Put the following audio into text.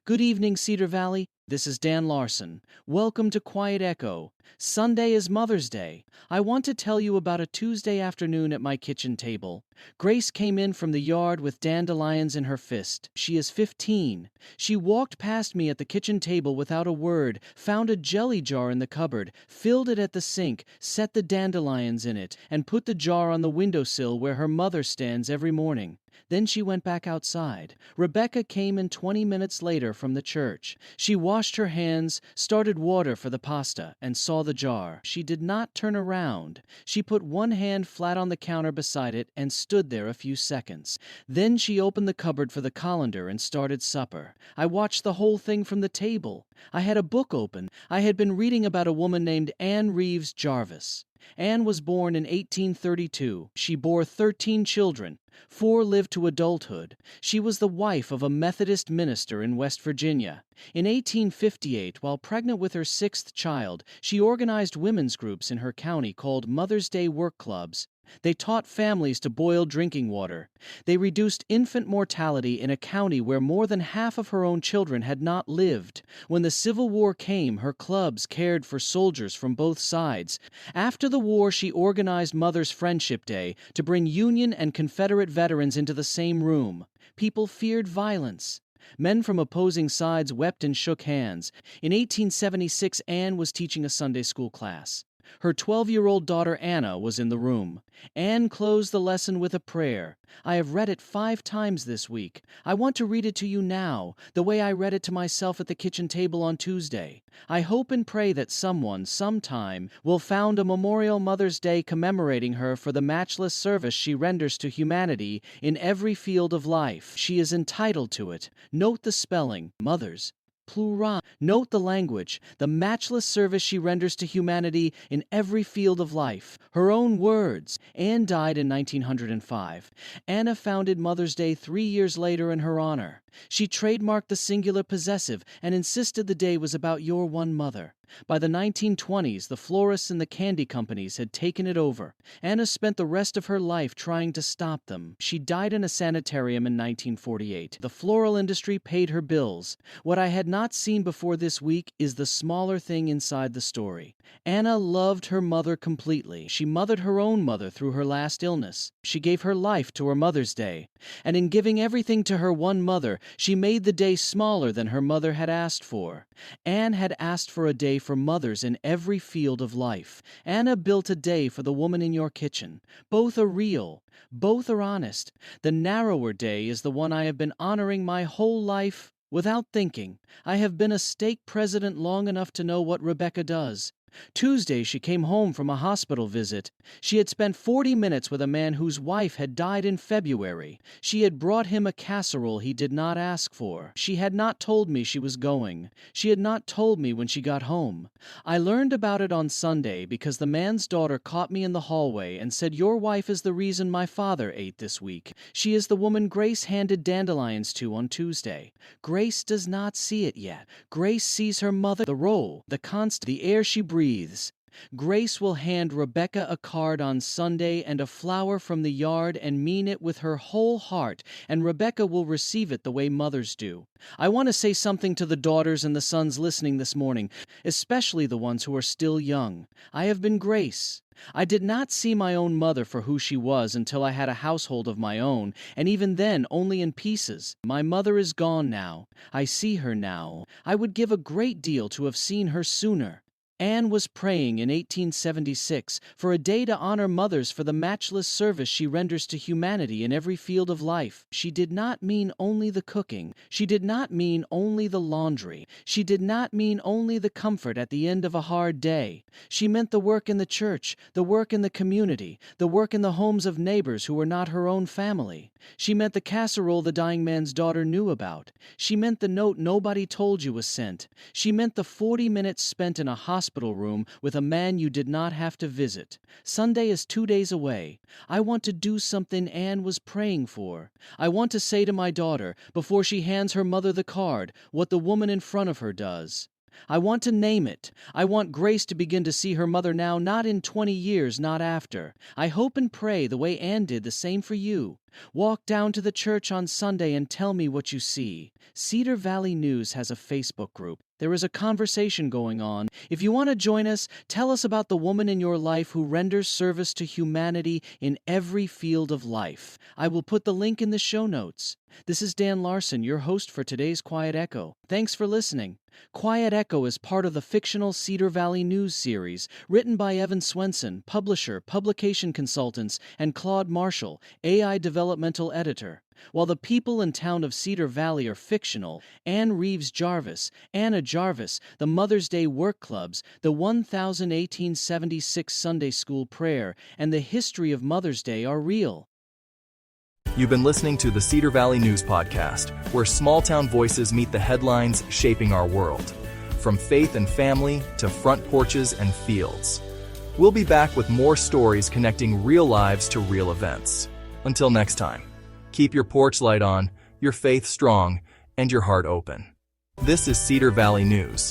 Good evening, Cedar Valley. This is Dan Larson. Welcome to Quiet Echo. Sunday is Mother's Day. I want to tell you about a Tuesday afternoon at my kitchen table. Grace came in from the yard with dandelions in her fist. She is 15. She walked past me at the kitchen table without a word, found a jelly jar in the cupboard, filled it at the sink, set the dandelions in it, and put the jar on the windowsill where her mother stands every morning. Then she went back outside. Rebecca came in 20 minutes later from the church. She washed her hands, started water for the pasta, and saw the jar. She did not turn around. She put one hand flat on the counter beside it and stood there a few seconds. Then she opened the cupboard for the colander and started supper. I watched the whole thing from the table. I had a book open. I had been reading about a woman named Anne Reeves Jarvis. Anne was born in 1832. She bore 13 children. 4 lived to adulthood. She was the wife of a Methodist minister in West Virginia. In 1858, while pregnant with her 6th child, she organized women's groups in her county called Mother's Day Work Clubs. They taught families to boil drinking water. They reduced infant mortality in a county where more than half of her own children had not lived. When the Civil War came, her clubs cared for soldiers from both sides. After the war, she organized Mother's Friendship Day to bring Union and Confederate veterans into the same room. People feared violence. Men from opposing sides wept and shook hands. In 1876, Anne was teaching a Sunday school class. Her 12-year-old daughter Anna was in the room. Anne closed the lesson with a prayer. I have read it 5 times this week. I want to read it to you now, the way I read it to myself at the kitchen table on Tuesday. I hope and pray that someone, sometime, will found a memorial Mother's Day commemorating her for the matchless service she renders to humanity in every field of life. She is entitled to it. Note the spelling, mothers. Plural. Note the language, the matchless service she renders to humanity in every field of life. Her own words. Anne died in 1905. Anna founded Mother's Day 3 years later in her honor. She trademarked the singular possessive and insisted the day was about your one mother. By the 1920s, the florists and the candy companies had taken it over. Anna spent the rest of her life trying to stop them. She died in a sanitarium in 1948. The floral industry paid her bills. What I had not seen before this week is the smaller thing inside the story. Anna loved her mother completely. She mothered her own mother through her last illness. She gave her life to her Mother's Day. And in giving everything to her one mother, she made the day smaller than her mother had asked for. Anne had asked for a day for mothers in every field of life. Anna built a day for the woman in your kitchen. Both are real. Both are honest. The narrower day is the one I have been honoring my whole life without thinking. I have been a stake president long enough to know what Rebecca does. Tuesday, she came home from a hospital visit. She had spent 40 minutes with a man whose wife had died in February. She had brought him a casserole he did not ask for. She had not told me she was going. She had not told me when she got home. I learned about it on Sunday because the man's daughter caught me in the hallway and said, "Your wife is the reason my father ate this week. She is the woman Grace handed dandelions to on Tuesday." Grace does not see it yet. Grace sees her mother, the role, the constant, the air she breathes. Grace will hand Rebecca a card on Sunday and a flower from the yard and mean it with her whole heart, and Rebecca will receive it the way mothers do. I want to say something to the daughters and the sons listening this morning, especially the ones who are still young. I have been Grace. I did not see my own mother for who she was until I had a household of my own, and even then only in pieces. My mother is gone now. I see her now. I would give a great deal to have seen her sooner. Anne was praying in 1876 for a day to honor mothers for the matchless service she renders to humanity in every field of life. She did not mean only the cooking. She did not mean only the laundry. She did not mean only the comfort at the end of a hard day. She meant the work in the church, the work in the community, the work in the homes of neighbors who were not her own family. She meant the casserole the dying man's daughter knew about. She meant the note nobody told you was sent. She meant the 40 minutes spent in a hospital room with a man you did not have to visit. Sunday is 2 days away. I want to do something Anne was praying for. I want to say to my daughter, before she hands her mother the card, what the woman in front of her does. I want to name it. I want Grace to begin to see her mother now, not in 20 years, not after. I hope and pray the way Anne did the same for you. Walk down to the church on Sunday and tell me what you see. Cedar Valley News has a Facebook group. There is a conversation going on. If you want to join us, tell us about the woman in your life who renders service to humanity in every field of life. I will put the link in the show notes. This is Dan Larson, your host for today's Quiet Echo. Thanks for listening. Quiet Echo is part of the fictional Cedar Valley News series, written by Evan Swenson, publisher, publication consultants, and Claude Marshall, AI developmental editor. While the people and town of Cedar Valley are fictional, Anne Reeves Jarvis, Anna Jarvis, the Mother's Day work clubs, the 1876 Sunday school prayer, and the history of Mother's Day are real. You've been listening to the Cedar Valley News Podcast, where small-town voices meet the headlines shaping our world. From faith and family to front porches and fields. We'll be back with more stories connecting real lives to real events. Until next time, keep your porch light on, your faith strong, and your heart open. This is Cedar Valley News.